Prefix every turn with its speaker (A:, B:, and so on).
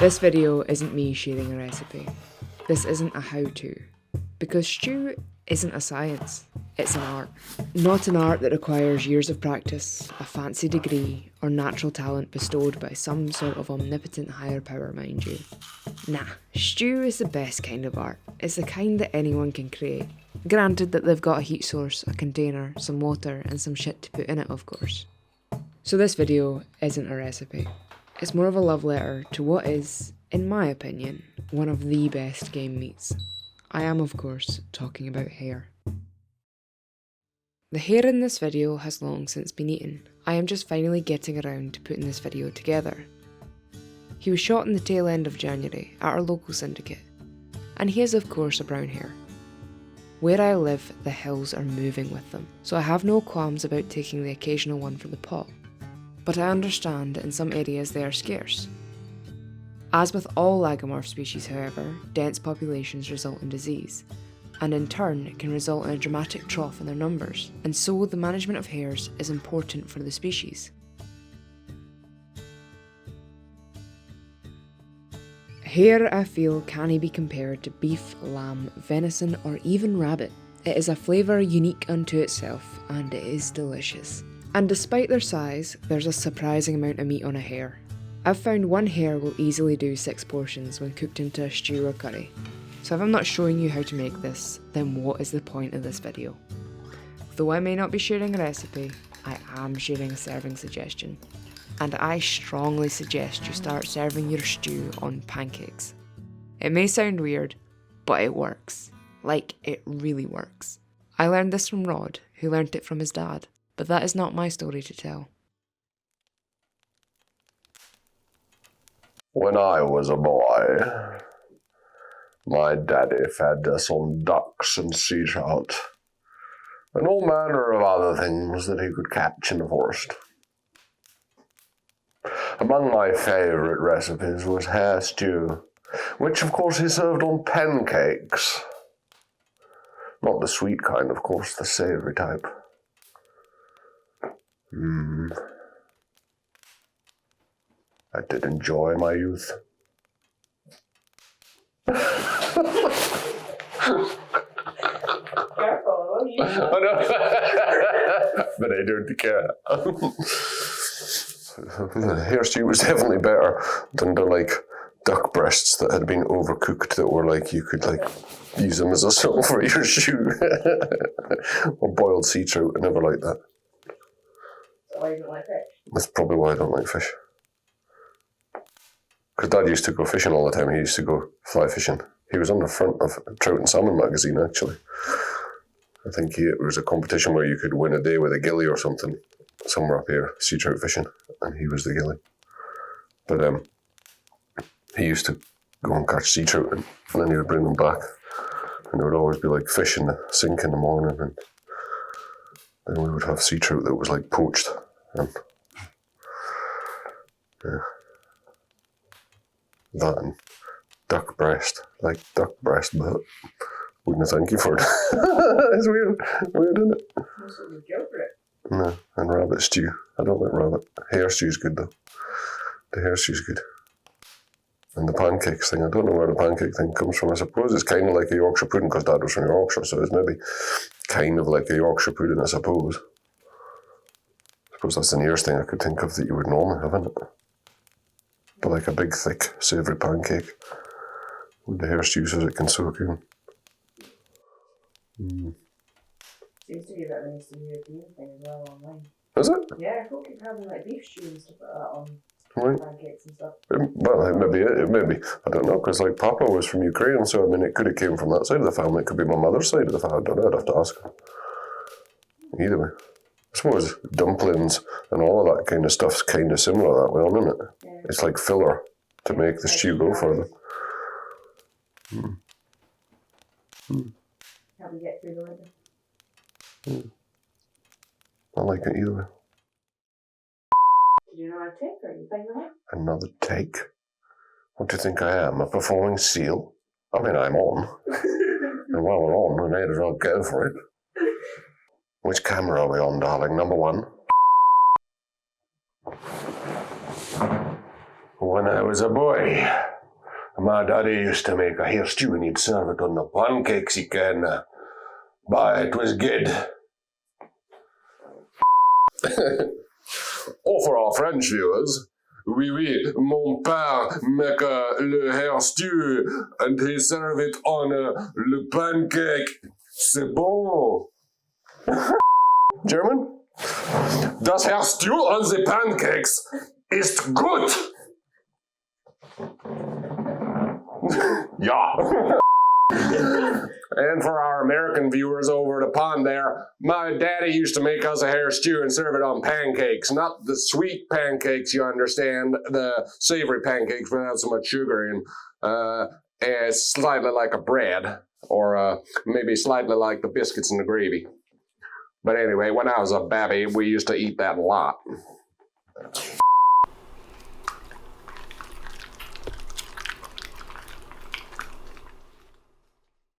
A: This video isn't me sharing a recipe. This isn't a how-to. Because stew isn't a science, it's an art. Not an art that requires years of practice, a fancy degree, or natural talent bestowed by some sort of omnipotent higher power, mind you. Nah, stew is the best kind of art. It's the kind that anyone can create. Granted that they've got a heat source, a container, some water, and some shit to put in it, of course. So this video isn't a recipe. It's more of a love letter to what is, in my opinion, one of the best game meats. I am, of course, talking about hare. The hare in this video has long since been eaten. I am just finally getting around to putting this video together. He was shot in the tail end of January at our local syndicate, and he is of course a brown hare. Where I live, the hills are moving with them, so I have no qualms about taking the occasional one from the pot. But I understand that in some areas they are scarce. As with all lagomorph species, however, dense populations result in disease, and in turn it can result in a dramatic trough in their numbers, and so the management of hares is important for the species. Hare, I feel, can be compared to beef, lamb, venison, or even rabbit. It is a flavour unique unto itself, and it is delicious. And despite their size, there's a surprising amount of meat on a hare. I've found one hare will easily do 6 portions when cooked into a stew or curry. So if I'm not showing you how to make this, then what is the point of this video? Though I may not be sharing a recipe, I am sharing a serving suggestion. And I strongly suggest you start serving your stew on pancakes. It may sound weird, but it works. Like, it really works. I learned this from Rod, who learnt it from his dad. But that is not my story to tell.
B: When I was a boy, my daddy fed us on ducks and sea trout, and all manner of other things that he could catch in the forest. Among my favourite recipes was hare stew, which of course he served on pancakes. Not the sweet kind, of course, the savoury type. I did enjoy my youth.
C: Careful, you
B: I know. But I don't care. The hare stew was definitely better than the duck breasts that had been overcooked that were you could use them as a salt for your stew. Or boiled sea trout. I never liked that.
C: Why you don't like fish?
B: That's probably why I don't like fish. Because Dad used to go fishing all the time. He used to go fly fishing. He was on the front of Trout and Salmon magazine, actually. I think it was a competition where you could win a day with a gilly or something, somewhere up here, sea trout fishing, and he was the gilly. But he used to go and catch sea trout, and then he would bring them back. And there would always be fish in the sink in the morning, and then we would have sea trout that was poached. And yeah. That and duck breast. Duck breast, but wouldn't thank you for it. It's weird. Weird, isn't it?
C: Most of the guilt for it.
B: No, and rabbit stew. I don't like rabbit. Hare stew's good though. The hare stew's good. And the pancakes thing, I don't know where the pancake thing comes from. I suppose it's kind of like a Yorkshire pudding because Dad was from Yorkshire, so it's maybe kind of like a Yorkshire pudding, I suppose. I suppose that's the nearest thing I could think of that you would normally have, isn't it? But a big, thick, savoury pancake with the hare stew so it can soak in.
C: Seems to be that nice European thing as well online.
B: Is it?
C: Yeah, I thought keep having beef stew and stuff like that on pancakes and stuff.
B: Well, maybe. I don't know, because Papa was from Ukraine, so it could have came from that side of the family. It could be my mother's side of the family. I don't know, I'd have to ask her. Either way. I suppose dumplings and all of that kind of stuff's kind of similar that way, isn't it?
C: Yeah.
B: It's like filler to make the stew go further.
C: How we get through the winter.
B: I like it either way.
C: Did you know how to take or you think that?
B: Another take? What do you think I am, a performing seal? I'm on. And while we're on, we may as well go for it. Which camera are we on, darling? Number 1? When I was a boy, My daddy used to make a hare stew and he'd serve it on the pancakes he can. But it was good. Oh, for our French viewers, oui, oui, mon père make le hare stew and he serve it on le pancake. C'est bon. German? Das Hare Stew on the pancakes ist gut. Yeah. And for our American viewers over the pond there, my daddy used to make us a hare stew and serve it on pancakes. Not the sweet pancakes, you understand, the savory pancakes without so much sugar in. Slightly like a bread, or maybe slightly like the biscuits and the gravy. But anyway, when I was a babby, we used to eat that a lot.